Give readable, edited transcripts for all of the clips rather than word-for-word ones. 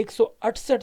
168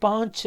5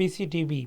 PCTB।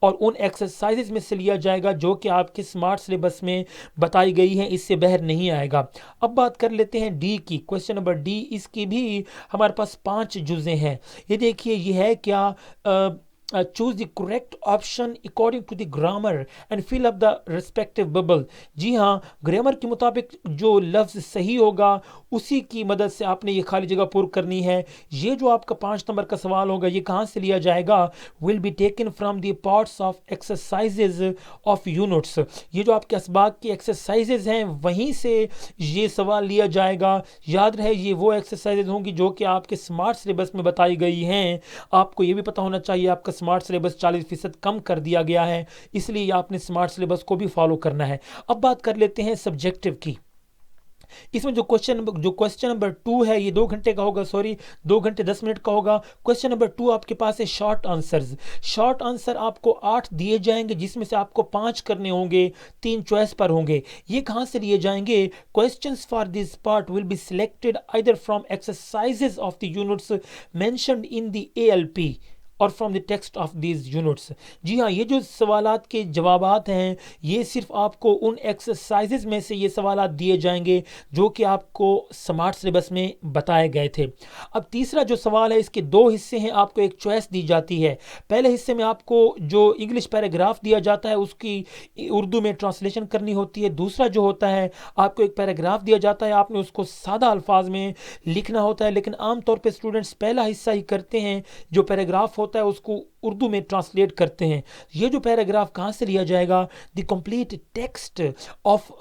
اور ان ایکسرسائزز میں سے لیا جائے گا جو کہ آپ کے اسمارٹ سلیبس میں بتائی گئی ہیں، اس سے باہر نہیں آئے گا۔ اب بات کر لیتے ہیں ڈی کی، کوشچن نمبر ڈی، اس کی بھی ہمارے پاس 5 جزء ہیں۔ یہ دیکھیے یہ ہے کیا choose the correct option according to the grammar and fill up the respective bubble. جی ہاں، گرامر کے مطابق جو لفظ صحیح ہوگا اسی کی مدد سے آپ نے یہ خالی جگہ پر کرنی ہے۔ یہ جو آپ کا 5 نمبر کا سوال ہوگا یہ کہاں سے لیا جائے گا؟ Will be taken from the parts of exercises of units. یہ جو آپ کے اسباق کی ایکسرسائزز ہیں وہیں سے یہ سوال لیا جائے گا۔ یاد رہے یہ وہ ایکسرسائزز ہوں گی جو کہ آپ کے اسمارٹ سلیبس میں بتائی گئی ہیں۔ آپ کو یہ بھی پتہ ہونا چاہیے آپ کا اسمارٹ سلیبس 40% کم کر دیا گیا ہے، اس لیے آپ نے اسمارٹ سلیبس کو بھی فالو کرنا ہے۔ اب بات کر لیتے ہیں سبجیکٹو کی۔ اس میں جو کوشچن نمبر 2 ہے یہ 2 گھنٹے کا ہوگا، 2 گھنٹے 10 منٹ کا ہوگا۔ کوشچن نمبر 2 آپ کے پاس ہے شارٹ آنسرز۔ شارٹ آنسر آپ کو 8 دیے جائیں گے جس میں سے آپ کو 5 کرنے ہوں گے، 3 چوائس پر ہوں گے۔ یہ کہاں سے لیے جائیں گے؟ questions for this part will be selected either from exercises of the units mentioned in the ALP اور from the text of these units. جی ہاں، یہ جو سوالات کے جوابات ہیں یہ صرف آپ کو ان ایکسرسائزز میں سے یہ سوالات دیے جائیں گے جو کہ آپ کو سمارٹ سلیبس میں بتائے گئے تھے۔ اب تیسرا جو سوال ہے اس کے 2 حصے ہیں، آپ کو ایک چوائس دی جاتی ہے۔ پہلے حصے میں آپ کو جو انگلش پیراگراف دیا جاتا ہے اس کی اردو میں ٹرانسلیشن کرنی ہوتی ہے۔ دوسرا جو ہوتا ہے آپ کو ایک پیراگراف دیا جاتا ہے، آپ نے اس کو سادہ الفاظ میں لکھنا ہوتا ہے، لیکن عام طور پہ اسٹوڈنٹس پہلا حصہ ہی کرتے ہیں، جو پیراگراف ہوتا ہے اس کو اردو میں ٹرانسلیٹ کرتے ہیں۔ یہ جو پیراگراف کہاں سے لیا جائے گا؟ The complete text of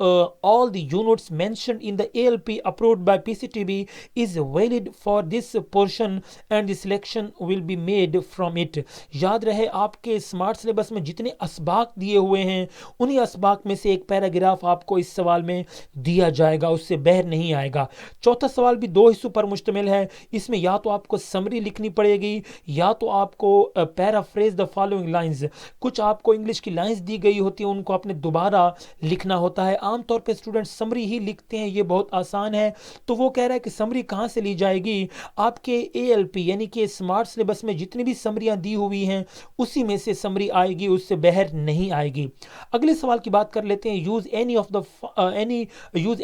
all the units mentioned in the ALP approved by PCTB is valid for this portion and the selection will be made from it۔ یاد رہے آپ کے اسمارٹ سلیبس میں جتنے اسباق دیے ہوئے ہیں انہی اسباق میں سے ایک پیراگراف آپ کو اس سوال میں دیا جائے گا، اس سے باہر نہیں آئے گا۔ چوتھا سوال بھی 2 حصوں پر مشتمل ہے۔ اس میں یا تو آپ کو سمری لکھنی پڑے گی یا تو آپ کو پیرافریز دا فالوئنگ لائنز، کچھ آپ کو انگلش کی لائنز دی گئی ہوتی ہیں ان کو آپ نے دوبارہ لکھنا ہوتا ہے۔ عام طور پہ اسٹوڈنٹ سمری ہی لکھتے ہیں، یہ بہت آسان ہے۔ تو وہ کہہ رہا ہے کہ سمری کہاں سے لی جائے گی؟ آپ کے ALP یعنی کہ اسمارٹ سلیبس میں جتنی بھی سمریاں دی ہوئی ہیں اسی میں سے سمری آئے گی، اس سے باہر نہیں آئے گی۔ اگلے سوال کی بات کر لیتے ہیں۔ Use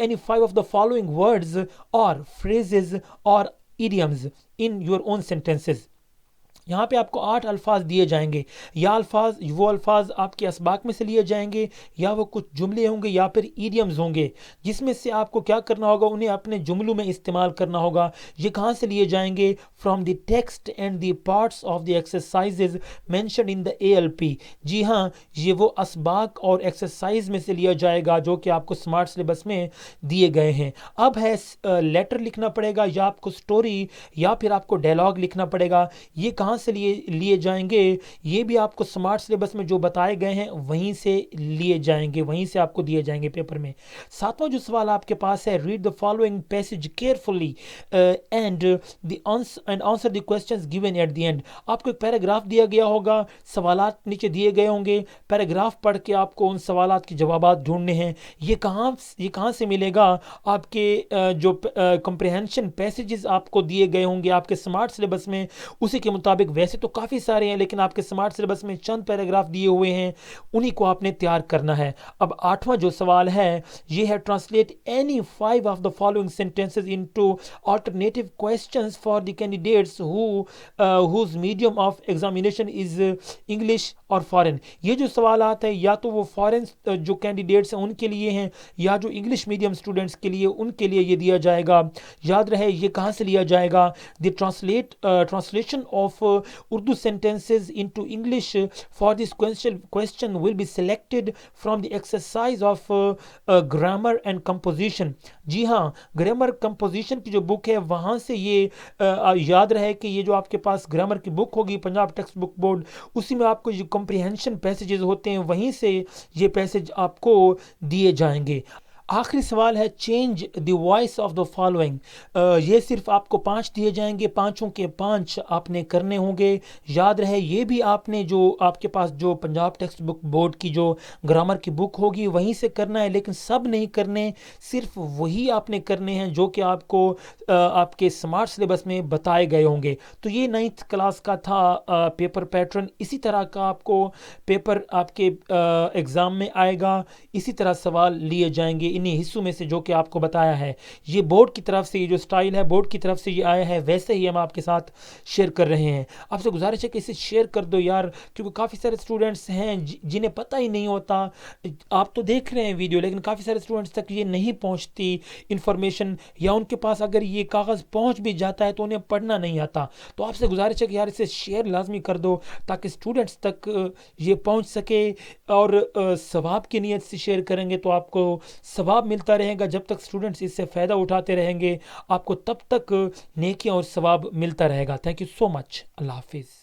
any 5 of the following words or phrases or idioms in your own sentences۔ یہاں پہ آپ کو 8 الفاظ دیے جائیں گے، یا وہ الفاظ آپ کے اسباق میں سے لیے جائیں گے یا وہ کچھ جملے ہوں گے یا پھر ایڈیمز ہوں گے، جس میں سے آپ کو کیا کرنا ہوگا؟ انہیں اپنے جملوں میں استعمال کرنا ہوگا۔ یہ کہاں سے لیے جائیں گے؟ From the text and the parts of the exercises mentioned in the ALP۔ جی ہاں، یہ وہ اسباق اور ایکسرسائز میں سے لیا جائے گا جو کہ آپ کو اسمارٹ سلیبس میں دیے گئے ہیں۔ اب ہے لیٹر لکھنا پڑے گا یا آپ کو سٹوری یا پھر آپ کو ڈائلاگ لکھنا پڑے گا۔ یہ کہاں سے لیے جائیں گے؟ یہ بھی آپ کو سمارٹ سلیبس میں جو بتائے گئے ہیں وہیں سے لیے جائیں گے، وہیں سے آپ کو دیے جائیں گے پیپر میں۔ 7واں جو سوال آپ کے پاس ہے، red the following passage carefully and answer the questions given at the end۔ آپ کو ایک پیراگراف دیا گیا ہوگا، سوالات نیچے دیے گئے ہوں گے، پیراگراف پڑھ کے آپ کو ان سوالات کے جوابات ڈھونڈنے ہیں۔ یہ کہاں سے ملے گا؟ آپ کے جو کمپریہنشن پیسیجز آپ کو دیے گئے ہوں گے آپ کے سمارٹ سلیبس میں، اسی کے مطابق ویسے تو کافی سارے ہیں لیکن آپ کے سمارٹ سلیبس میں چند پیراگراف دیے ہوئے ہیں، انہی کو آپ نے تیار کرنا ہے۔ اب 8واں جو سوال ہے یہ ہے translate any 5 of the following sentences into alternative questions for the candidates whose medium of examination is English or foreign۔ یہ جو سوالات ہیں یا تو وہ فارن جو کینڈیڈیٹس ہیں ان کے لیے ہیں یا جو انگلش میڈیم اسٹوڈنٹس کے لیے ان کے لیے یہ دیا جائے گا۔ یاد رہے یہ کہاں سے لیا جائے گا؟ دی translation of Urdu sentences into English for this question will be selected from the exercise of grammar and composition۔ جی ہاں، گرامر کمپوزیشن کی جو بک ہے وہاں سے یہ یاد رہے کہ یہ جو آپ کے پاس گرامر کی بک ہوگی پنجاب ٹیکسٹ بک بورڈ، اسی میں آپ کو جو کمپریہنشن پیسیجز ہوتے ہیں وہیں سے یہ پیسیج آپ کو دیے جائیں گے۔ آخری سوال ہے change the voice of the following. یہ صرف آپ کو 5 دیے جائیں گے، 5 کے 5 آپ نے کرنے ہوں گے. یاد رہے یہ بھی آپ نے جو آپ کے پاس جو پنجاب ٹیکسٹ بک بورڈ کی جو گرامر کی بک ہوگی وہیں سے کرنا ہے، لیکن سب نہیں کرنے، صرف وہی آپ نے کرنے ہیں جو کہ آپ کو آپ کے سمارٹ سلیبس میں بتائے گئے ہوں گے. تو یہ 9th کلاس کا تھا پیپر پیٹرن. اسی طرح کا آپ کو پیپر آپ کے ایگزام میں آئے گا، اسی طرح سوال لیے جائیں گے انہی حصوں میں سے جو کہ آپ کو بتایا ہے. یہ بورڈ کی طرف سے، یہ جو سٹائل ہے بورڈ کی طرف سے یہ آیا ہے، ویسے ہی ہم آپ کے ساتھ شیئر کر رہے ہیں. آپ سے گزارش ہے کہ اسے شیئر کر دو یار، کیونکہ کافی سارے اسٹوڈنٹس ہیں جنہیں پتہ ہی نہیں ہوتا. آپ تو دیکھ رہے ہیں ویڈیو، لیکن کافی سارے اسٹوڈنٹس تک یہ نہیں پہنچتی انفارمیشن، یا ان کے پاس اگر یہ کاغذ پہنچ بھی جاتا ہے تو انہیں پڑھنا نہیں آتا. تو آپ سے گزارش ہے کہ یار اسے شیئر لازمی کر دو تاکہ اسٹوڈنٹس تک یہ پہنچ سکے. اور ثواب کی نیت سے شیئر کریں گے تو آپ کو ثواب ملتا رہے گا. جب تک اسٹوڈنٹس اس سے فائدہ اٹھاتے رہیں گے آپ کو تب تک نیکیاں اور ثواب ملتا رہے گا. تھینک یو سو مچ. اللہ حافظ.